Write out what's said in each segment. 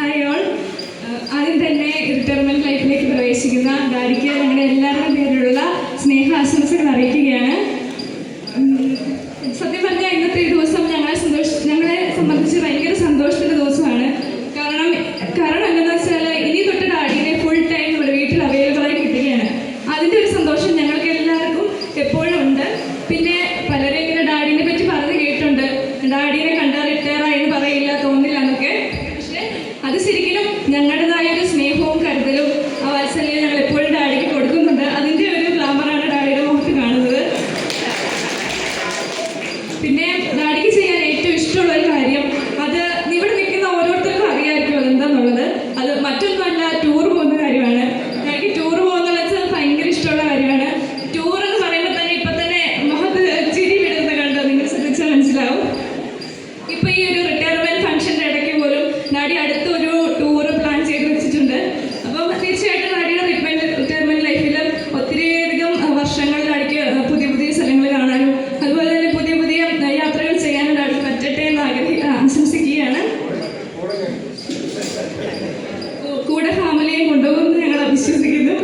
Hi all. ആദ്യം തന്നെ retirement ലൈഫിലേക്ക് പ്രവേശിക്കുന്ന ഡാഡിക്ക് ഞങ്ങളുടെ എല്ലാവരുടെയും പേരിലുള്ള സ്നേഹാശംസകൾ അറിയിക്കുകയാണ്. സത്യം പറഞ്ഞാൽ ഇന്നത്തെ ഈ ദിവസം ഞങ്ങളെ സംബന്ധിച്ച് ഭയങ്കര സന്തോഷത്തിൻ്റെ ദിവസമാണ്. കാരണം എന്താണെന്ന് വെച്ചാൽ ഇനി തൊട്ട് ഡാഡിനെ ഫുൾ ടൈം നമ്മുടെ വീട്ടിൽ അവൈലബിളായി കിട്ടുകയാണ്. അതിൻ്റെ ഒരു സന്തോഷം ഞങ്ങൾക്ക് എല്ലാവർക്കും എപ്പോഴും ഉണ്ട്. പിന്നെ പലരും ഇങ്ങനെ ഡാഡിനെ പറ്റി പറഞ്ഞ് കേട്ടിട്ടുണ്ട്, ഡാഡിനെ കണ്ടാൽ റിട്ടയർ ആയെന്ന് പറയില്ല, തോന്നില്ല എന്നൊക്കെ. പക്ഷേ അത് ശരിക്കും ഞങ്ങളുടേതായൊരു സ്നേഹവും കരുതലും ആ വാത്സല്യം ഞങ്ങൾ എപ്പോഴും ഡാഡിക്ക് കൊടുക്കുന്നുണ്ട്. അതിൻ്റെ ഒരു ഗ്ലാമറാണ് ഡാഡിയുടെ മുഖത്ത് കാണുന്നത്. പിന്നെ ഡാഡിക്ക് ചെയ്യാൻ ഏറ്റവും ഇഷ്ടമുള്ള ഒരു കാര്യം, അത് ഇവിടെ നിൽക്കുന്ന ഓരോരുത്തർക്കും അറിയാമായിരിക്കും അതെന്താന്നുള്ളത്. അത് മറ്റൊന്നുമല്ല, ടൂർ പോകുന്ന കാര്യമാണ്. എനിക്ക് ടൂർ പോകുന്നത് ഭയങ്കര ഇഷ്ടമുള്ള കാര്യമാണ്. ടൂർ എന്ന് പറയുമ്പോൾ തന്നെ ഇപ്പം തന്നെ മുഖത്ത് ചിരി വിടുന്നത് കണ്ടോ നിങ്ങൾ ശ്രദ്ധിച്ചാൽ മനസ്സിലാവും. ഇപ്പം ഈ ഒരു റിട്ടയർമെൻറ്റ് ഫംഗ്ഷൻ്റെ ഇടയ്ക്ക് പോലും ഡാഡി അടുത്തൊരു ടൂർ പ്ലാൻ ചെയ്ത് വെച്ചിട്ടുണ്ട്. അപ്പം തീർച്ചയായിട്ടും ഡാഡിയുടെ റിട്ടയർമെൻറ്റ് ലൈഫിൽ ഒത്തിരിയധികം വർഷങ്ങൾ ഡാഡിക്ക് പുതിയ പുതിയ സ്ഥലങ്ങൾ കാണാനും അതുപോലെ തന്നെ പുതിയ പുതിയ യാത്രകൾ ചെയ്യാനും ഡാഡിക്ക് പറ്റട്ടെ എന്ന് ആശംസിക്കുകയാണ്. കൂടെ ഫാമിലിയെ കൊണ്ടുപോകുമെന്ന് ഞങ്ങൾ വിശ്വസിക്കുന്നു.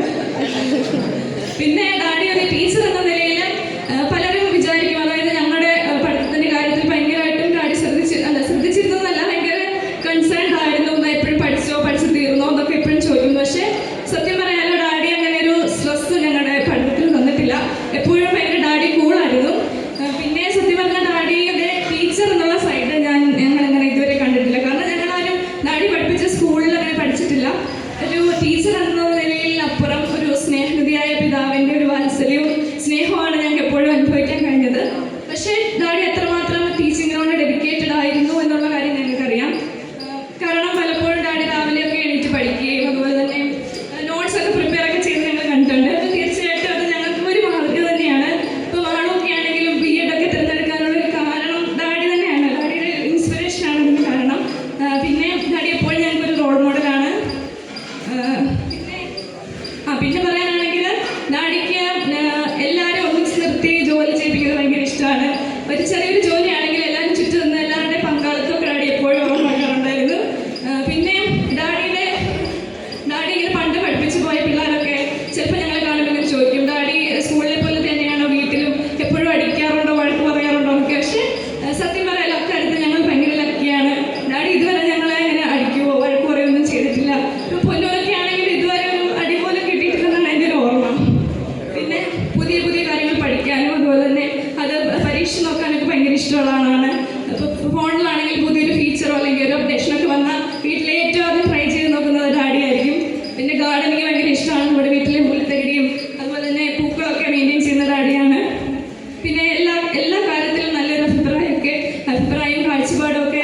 പിന്നെ ഡാഡി ഒരു ടീച്ചർ എന്ന നിലയിൽ പലരും വിചാരിക്കും, അതായത് ഞങ്ങളുടെ പഠിത്തത്തിൻ്റെ കാര്യത്തിൽ ഭയങ്കരമായിട്ടും ഡാഡി ശ്രദ്ധിച്ചിരുന്നതല്ല, ഭയങ്കര കൺസേൺഡ് ആയിരുന്നു. എപ്പോഴും പഠിച്ചു തീർന്നോ എന്നൊക്കെ എപ്പോഴും ചോദിക്കുന്നു. പക്ഷേ സത്യം പറയാനോ ഡാഡി അങ്ങനെ ഒരു സ്ട്രെസ് ഞങ്ങളുടെ പഠിത്തത്തിൽ തന്നിട്ടില്ല. എപ്പോഴും ഭയങ്കര ഡാഡി കൂളായിരുന്നു. പിന്നെ സത്യം പറഞ്ഞാൽ ഡാഡിയുടെ ടീച്ചർ എന്നുള്ള സൈഡ് ഞങ്ങളങ്ങനെ ഇതുവരെ കണ്ടിട്ടില്ല. കാരണം ഞങ്ങളാരും ഡാഡി പഠിപ്പിച്ച സ്കൂളിൽ അങ്ങനെ പഠിച്ചിട്ടില്ല. ഒരു ടീച്ചർ എന്ന നിലയിൽ അപ്പുറം ഒരു സ്നേഹനിധിയായ പിതാവിൻ്റെ ഒരു വാത്സല്യവും സ്നേഹമാണ് ഞങ്ങൾക്ക് എപ്പോഴും അനുഭവിക്കാൻ കഴിഞ്ഞത്. പക്ഷേ ഡാഡി എത്രമാത്രം ടീച്ചിങ്ങിനോട് ഡെഡിക്കേറ്റഡ് ആയിരുന്നു എന്നുള്ള കാര്യം ഞങ്ങൾക്കറിയാം. കാരണം പലപ്പോഴും ഡാഡി രാവിലെയൊക്കെ എണീറ്റ് പഠിക്കുകയും അതുപോലെ തന്നെ നോട്ട്സ് ഒക്കെ പ്രിപ്പയർ ഒക്കെ ചെയ്ത് ഞങ്ങൾ കണ്ടിട്ടുണ്ട്. അപ്പോൾ തീർച്ചയായിട്ടും അത് ഞങ്ങൾക്ക് ഒരു മാതൃക തന്നെയാണ്. ഇപ്പോൾ ആളൊക്കെ ആണെങ്കിലും BEd ഒക്കെ തിരഞ്ഞെടുക്കാനുള്ള ഒരു കാരണം ഡാഡി തന്നെയാണ്. ഡാഡിയുടെ ഇൻസ്പിറേഷനാണ് ഇതിന് കാരണം. പിന്നെ ഡാഡി എപ്പോഴും ഞങ്ങൾക്കൊരു റോൾ മോഡലാണ്. പിന്നെ പറയാനാണെങ്കിൽ ഡാഡിക്ക് എല്ലാവരും ഒന്നിച്ച് നിർത്തി ജോലി ചെയ്യിപ്പിക്കുന്നത് ഭയങ്കര ഇഷ്ടമാണ്. ഒരു ചെറിയൊരു ജോലിയാണെങ്കിൽ എല്ലാവരും ചുറ്റും നിന്ന് എല്ലാവരുടെയും പങ്കാളിത്തമൊക്കെ ഡാഡി എപ്പോഴും ഓർമ്മയുണ്ടായിരുന്നു. പിന്നെ ഡാഡി ഇങ്ങനെ പണ്ട് പഠിപ്പിച്ചു പോയ പിള്ളേരൊക്കെ ചിലപ്പോൾ ഞങ്ങളെ കാണുമ്പോൾ ഇങ്ങനെ ചോദിക്കും, ഡാഡി സ്കൂളിലെ പോലെ തന്നെയാണോ വീട്ടിലും എപ്പോഴും അടിക്കാറുണ്ടോ വഴക്ക് പറയാറുണ്ടോ എന്നൊക്കെ. പക്ഷേ സത്യം പറയാലോ അക്കാര്യത്തിൽ ഞങ്ങൾ ഭയങ്കര ലക്കിയാണ്. ഡാഡി ഇതുവരെ ഞങ്ങളെ അങ്ങനെ അടിക്കുവോ വഴക്ക് പറയുകയൊന്നും ചെയ്തിട്ടില്ല. ഇപ്പം പൊന്നൂരൊക്കെ ആണെങ്കിൽ ഇതുവരെ ഒരു അടി പോലും കിട്ടിയിട്ടില്ലെന്നാണ് എൻ്റെ ഒരു ഓർമ്മ. പിന്നെ പുതിയ പുതിയ കാര്യങ്ങൾ പഠിക്കാനും അതുപോലെ തന്നെ അത് പരീക്ഷ നോക്കാനൊക്കെ ഭയങ്കര ഇഷ്ടമുള്ള ആളാണ്. ഇപ്പോൾ ഫോണിലാണെങ്കിൽ പുതിയൊരു ഫീച്ചറോ അല്ലെങ്കിൽ ഒരു അപ്ഡേഷനൊക്കെ വന്നാൽ വീട്ടിലെ ഏറ്റവും ആദ്യം ട്രൈ ചെയ്ത് നോക്കുന്നത് ഡാഡി ആയിരിക്കും. പിന്നെ ഗാർഡനിങ് ഭയങ്കര ഇഷ്ടമാണ്. നമ്മുടെ വീട്ടിലെ പുൽത്തകിടിയും അതുപോലെ തന്നെ പൂക്കളൊക്കെ മെയിൻറ്റെയിൻ ചെയ്യുന്ന ഡാഡിയാണ്. പിന്നെ എല്ലാ കാര്യത്തിലും നല്ലൊരു അഭിപ്രായവും കാഴ്ചപ്പാടും ഒക്കെ